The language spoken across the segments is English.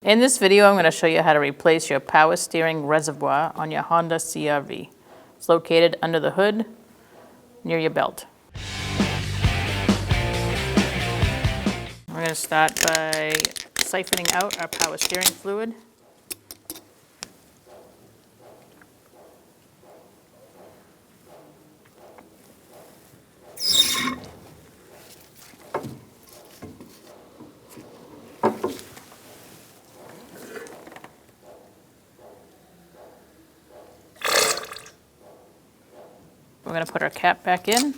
In this video, I'm going to show you how to replace your power steering reservoir on your Honda CR-V. It's located under the hood near your belt. We're going to start by siphoning out our power steering fluid. We're going to put our cap back in,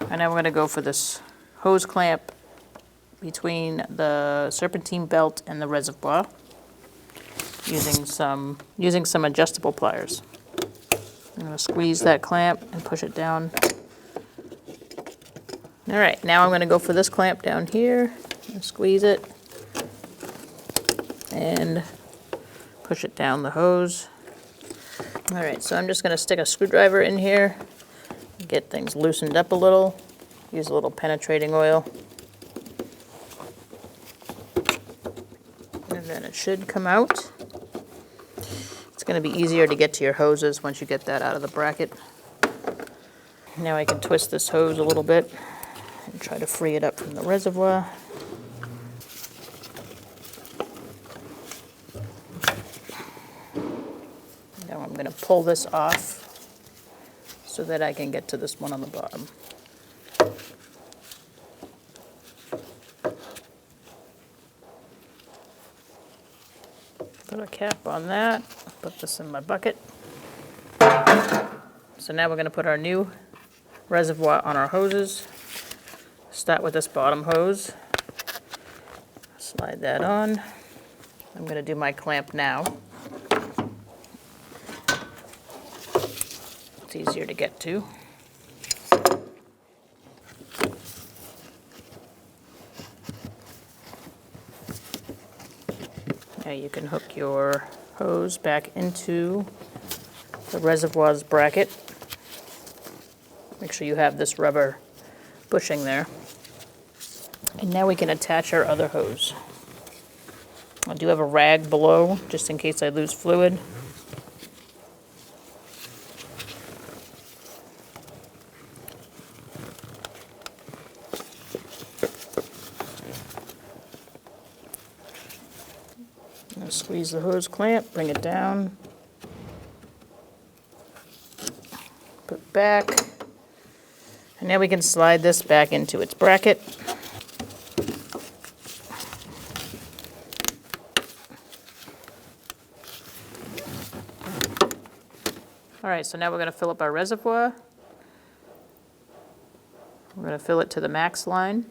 and then we're going to go for this hose clamp between the serpentine belt and the reservoir using some adjustable pliers. I'm going to squeeze that clamp and push it down. All right, now I'm going to go for this clamp down here and squeeze it and push it down the hose. All right, so I'm just going to stick a screwdriver in here, get things loosened up a little, use a little penetrating oil, and then it should come out. It's going to be easier to get to your hoses once you get that out of the bracket. Now I can twist this hose a little bit and try to free it up from the reservoir. I'm going to pull this off so that I can get to this one on the bottom. Put a cap on that, put this in my bucket. So now we're going to put our new reservoir on our hoses. Start with this bottom hose. Slide that on. I'm going to do my clamp now. It's easier to get to. Now you can hook your hose back into the reservoir's bracket. Make sure you have this rubber bushing there. And now we can attach our other hose. I do have a rag below just in case I lose fluid. Squeeze the hose clamp, bring it down, put back, and now we can slide this back into its bracket. All right, so now we're going to fill up our reservoir. We're going to fill it to the max line.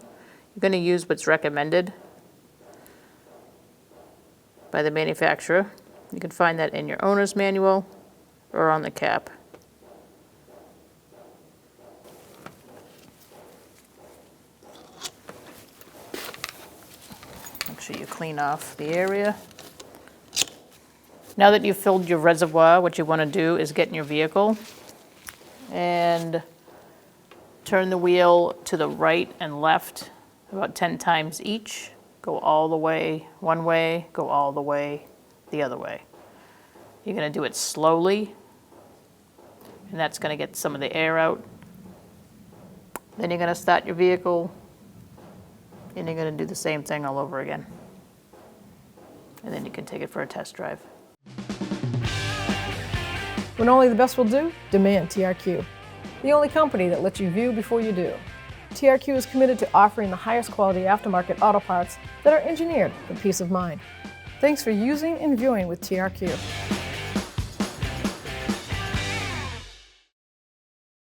You're going to use what's recommended by the manufacturer. You can find that in your owner's manual or on the cap. Make sure you clean off the area. Now that you've filled your reservoir, what you want to do is get in your vehicle and turn the wheel to the right and left about 10 times each. Go all the way one way, go all the way the other way. You're going to do it slowly, and that's going to get some of the air out. Then you're going to start your vehicle, and you're going to do the same thing all over again. And then you can take it for a test drive. When only the best will do, demand TRQ. The only company that lets you view before you do. TRQ is committed to offering the highest quality aftermarket auto parts that are engineered for peace of mind. Thanks for using and viewing with TRQ.